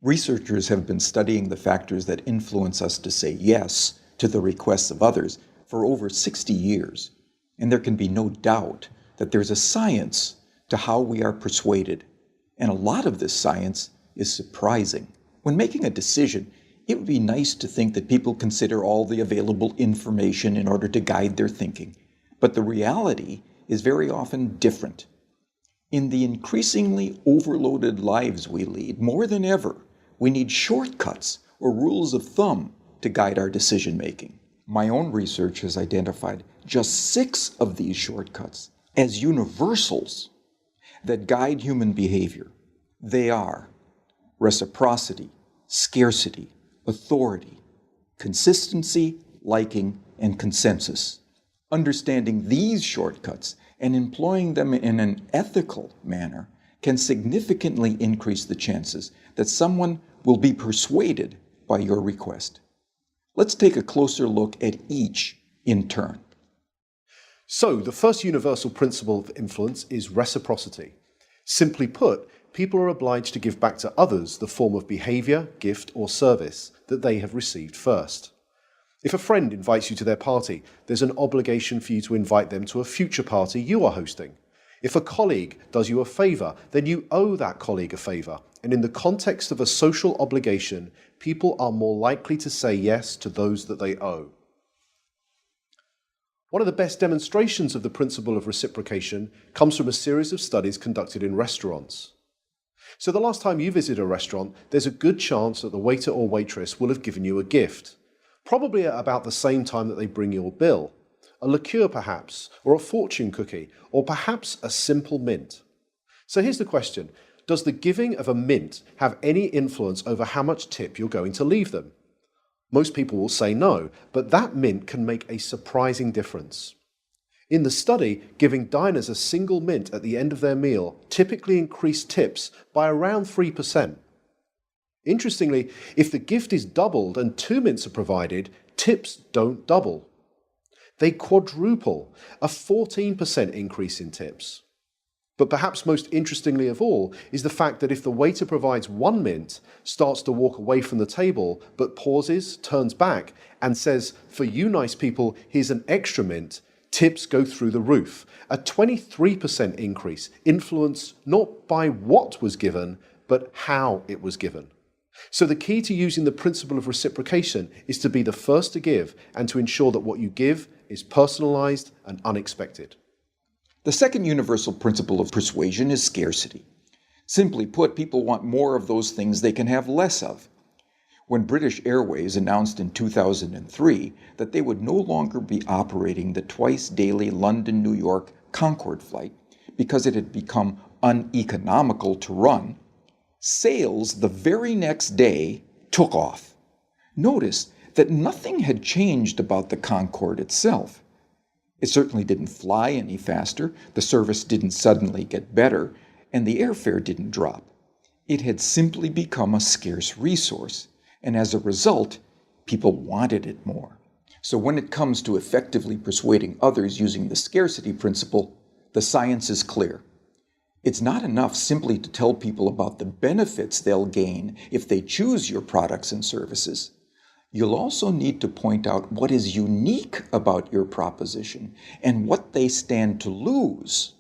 Researchers have been studying the factors that influence us to say yes to the requests of others for over 60 years, and there can be no doubt that there's a science to how we are persuaded, and a lot of this science is surprising. When making a decision, it would be nice to think that people consider all the available information in order to guide their thinking, but the reality is very often different. In the increasingly overloaded lives we lead, more than ever, we need shortcuts or rules of thumb to guide our decision-making. My own research has identified just 6 of these shortcuts as universals that guide human behavior. They are reciprocity, scarcity, authority, consistency, liking, and consensus. Understanding these shortcuts and employing them in an ethical manner can significantly increase the chances that someone will be persuaded by your request. Let's take a closer look at each in turn. So, the first universal principle of influence is reciprocity. Simply put, people are obliged to give back to others the form of behavior, gift, or service that they have received first. If a friend invites you to their party, there's an obligation for you to invite them to a future party you are hosting. If a colleague does you a favor, then you owe that colleague a favor. And in the context of a social obligation, people are more likely to say yes to those that they owe. One of the best demonstrations of the principle of reciprocation comes from a series of studies conducted in restaurants. So the last time you visit a restaurant, there's a good chance that the waiter or waitress will have given you a gift, probably at about the same time that they bring your bill. A liqueur perhaps, or a fortune cookie, or perhaps a simple mint. So here's the question. Does the giving of a mint have any influence over how much tip you're going to leave them? Most people will say no, but that mint can make a surprising difference. In the study, giving diners a single mint at the end of their meal typically increased tips by around 3%. Interestingly, if the gift is doubled and 2 mints are provided, tips don't double. They quadruple, a 14% increase in tips. But perhaps most interestingly of all is the fact that if the waiter provides 1 mint, starts to walk away from the table, but pauses, turns back, and says, "For you nice people, here's an extra mint," tips go through the roof. A 23% increase, influenced not by what was given, but how it was given. So the key to using the principle of reciprocation is to be the first to give and to ensure that what you give is personalized and unexpected. The second universal principle of persuasion is scarcity. Simply put, people want more of those things they can have less of. When British Airways announced in 2003 that they would no longer be operating the twice-daily London-New York Concorde flight because it had become uneconomical to run, sales the very next day took off. Notice that nothing had changed about the Concorde itself. It certainly didn't fly any faster, the service didn't suddenly get better, and the airfare didn't drop. It had simply become a scarce resource, and as a result, people wanted it more. So when it comes to effectively persuading others using the scarcity principle, the science is clear. It's not enough simply to tell people about the benefits they'll gain if they choose your products and services. You'll also need to point out what is unique about your proposition and what they stand to lose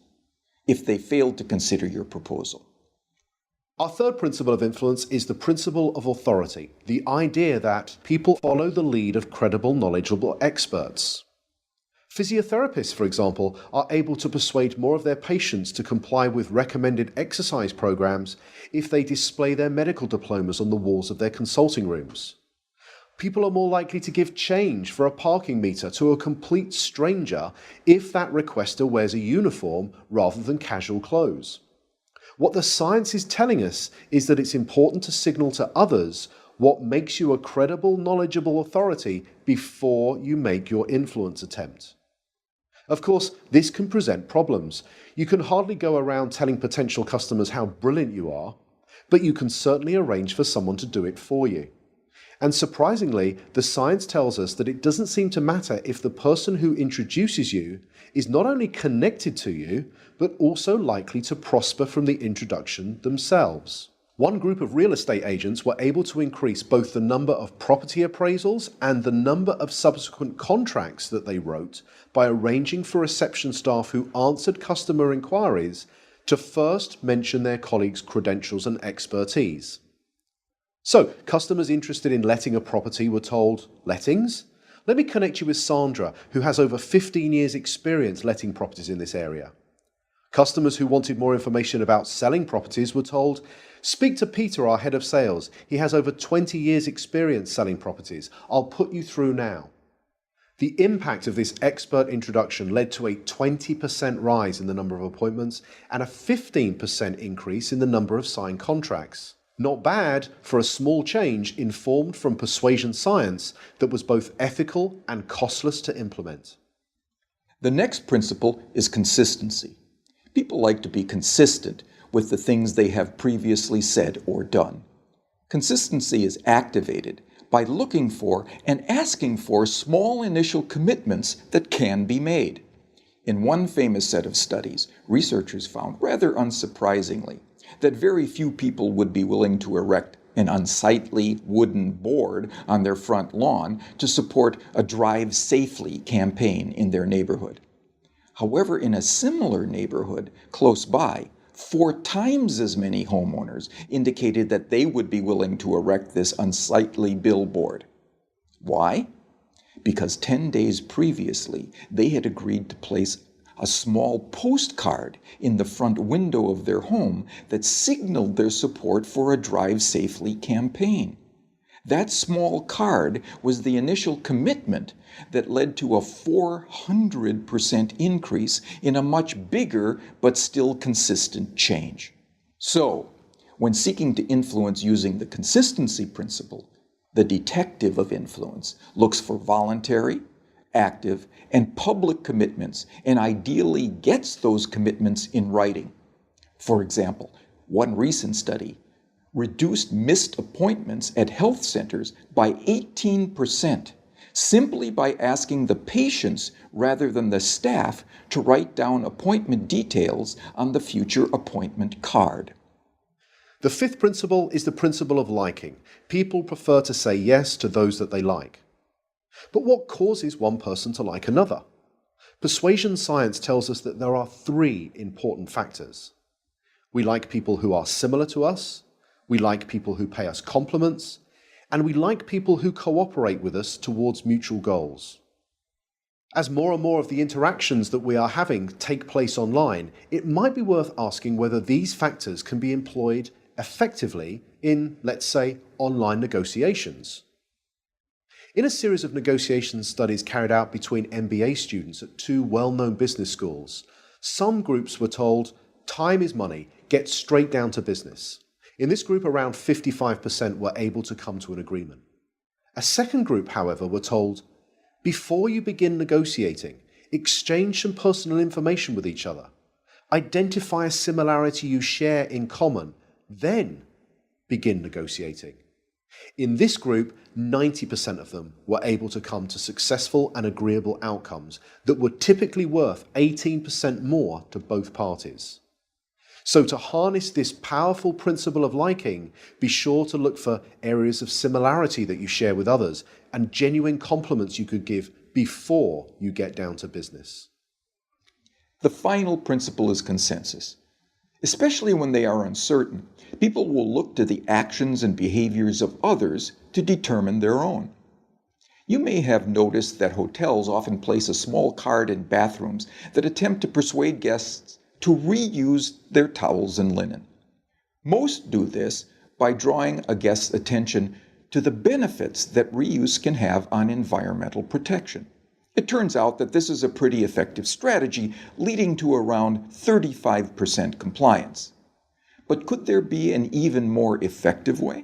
if they fail to consider your proposal. Our third principle of influence is the principle of authority, the idea that people follow the lead of credible, knowledgeable experts. Physiotherapists, for example, are able to persuade more of their patients to comply with recommended exercise programs if they display their medical diplomas on the walls of their consulting rooms. People are more likely to give change for a parking meter to a complete stranger if that requester wears a uniform rather than casual clothes. What the science is telling us is that it's important to signal to others what makes you a credible, knowledgeable authority before you make your influence attempt. Of course, this can present problems. You can hardly go around telling potential customers how brilliant you are, but you can certainly arrange for someone to do it for you. And surprisingly, the science tells us that it doesn't seem to matter if the person who introduces you is not only connected to you, but also likely to prosper from the introduction themselves. One group of real estate agents were able to increase both the number of property appraisals and the number of subsequent contracts that they wrote by arranging for reception staff who answered customer inquiries to first mention their colleagues' credentials and expertise. So, customers interested in letting a property were told, "Lettings? Let me connect you with Sandra, who has over 15 years' experience letting properties in this area." Customers who wanted more information about selling properties were told, "Speak to Peter, our head of sales. He has over 20 years' experience selling properties. I'll put you through now." The impact of this expert introduction led to a 20% rise in the number of appointments and a 15% increase in the number of signed contracts. Not bad for a small change informed from persuasion science that was both ethical and costless to implement. The next principle is consistency. People like to be consistent with the things they have previously said or done. Consistency is activated by looking for and asking for small initial commitments that can be made. In one famous set of studies, researchers found, rather unsurprisingly, that very few people would be willing to erect an unsightly wooden board on their front lawn to support a Drive Safely campaign in their neighborhood. However, in a similar neighborhood close by, 4 times as many homeowners indicated that they would be willing to erect this unsightly billboard. Why? Because 10 days previously, they had agreed to place a small postcard in the front window of their home that signaled their support for a Drive Safely campaign. That small card was the initial commitment that led to a 400% increase in a much bigger but still consistent change. So, when seeking to influence using the consistency principle, the detective of influence looks for voluntary, active, and public commitments and ideally gets those commitments in writing. For example, one recent study reduced missed appointments at health centers by 18%, simply by asking the patients rather than the staff to write down appointment details on the future appointment card. The fifth principle is the principle of liking. People prefer to say yes to those that they like. But what causes one person to like another? Persuasion science tells us that there are 3 important factors. We like people who are similar to us, we like people who pay us compliments, and we like people who cooperate with us towards mutual goals. As more and more of the interactions that we are having take place online, it might be worth asking whether these factors can be employed effectively in, let's say, online negotiations. In a series of negotiation studies carried out between MBA students at 2 well-known business schools, some groups were told, "Time is money, get straight down to business." In this group, around 55% were able to come to an agreement. A second group, however, were told, "Before you begin negotiating, exchange some personal information with each other. Identify a similarity you share in common, then begin negotiating." In this group, 90% of them were able to come to successful and agreeable outcomes that were typically worth 18% more to both parties. So to harness this powerful principle of liking, be sure to look for areas of similarity that you share with others and genuine compliments you could give before you get down to business. The final principle is consensus. Especially when they are uncertain, people will look to the actions and behaviors of others to determine their own. You may have noticed that hotels often place a small card in bathrooms that attempt to persuade guests to reuse their towels and linen. Most do this by drawing a guest's attention to the benefits that reuse can have on environmental protection. It turns out that this is a pretty effective strategy, leading to around 35% compliance. But could there be an even more effective way?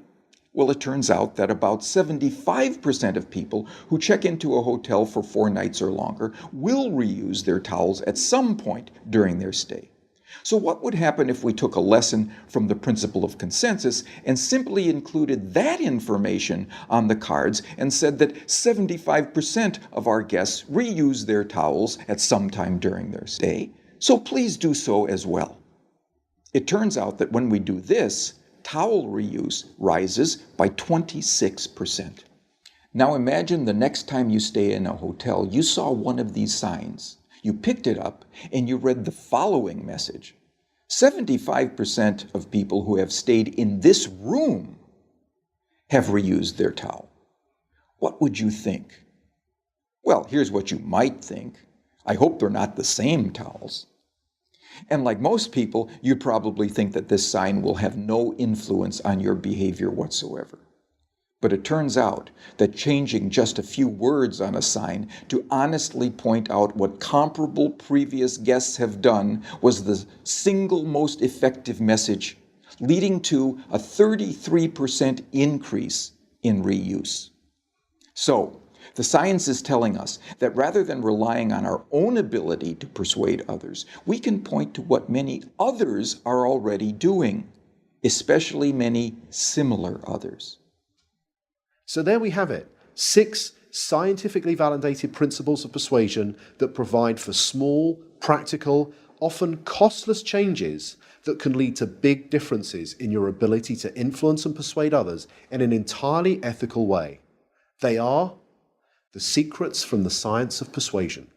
Well, it turns out that about 75% of people who check into a hotel for 4 nights or longer will reuse their towels at some point during their stay. So what would happen if we took a lesson from the principle of consensus and simply included that information on the cards and said that 75% of our guests reuse their towels at some time during their stay, so please do so as well. It turns out that when we do this, towel reuse rises by 26%. Now imagine the next time you stay in a hotel, you saw one of these signs. You picked it up and you read the following message. 75% of people who have stayed in this room have reused their towel. What would you think? Well, here's what you might think. I hope they're not the same towels. And like most people, you probably think that this sign will have no influence on your behavior whatsoever. But it turns out that changing just a few words on a sign to honestly point out what comparable previous guests have done was the single most effective message, leading to a 33% increase in reuse. So, the science is telling us that rather than relying on our own ability to persuade others, we can point to what many others are already doing, especially many similar others. So there we have it, 6 scientifically validated principles of persuasion that provide for small, practical, often costless changes that can lead to big differences in your ability to influence and persuade others in an entirely ethical way. They are the secrets from the science of persuasion.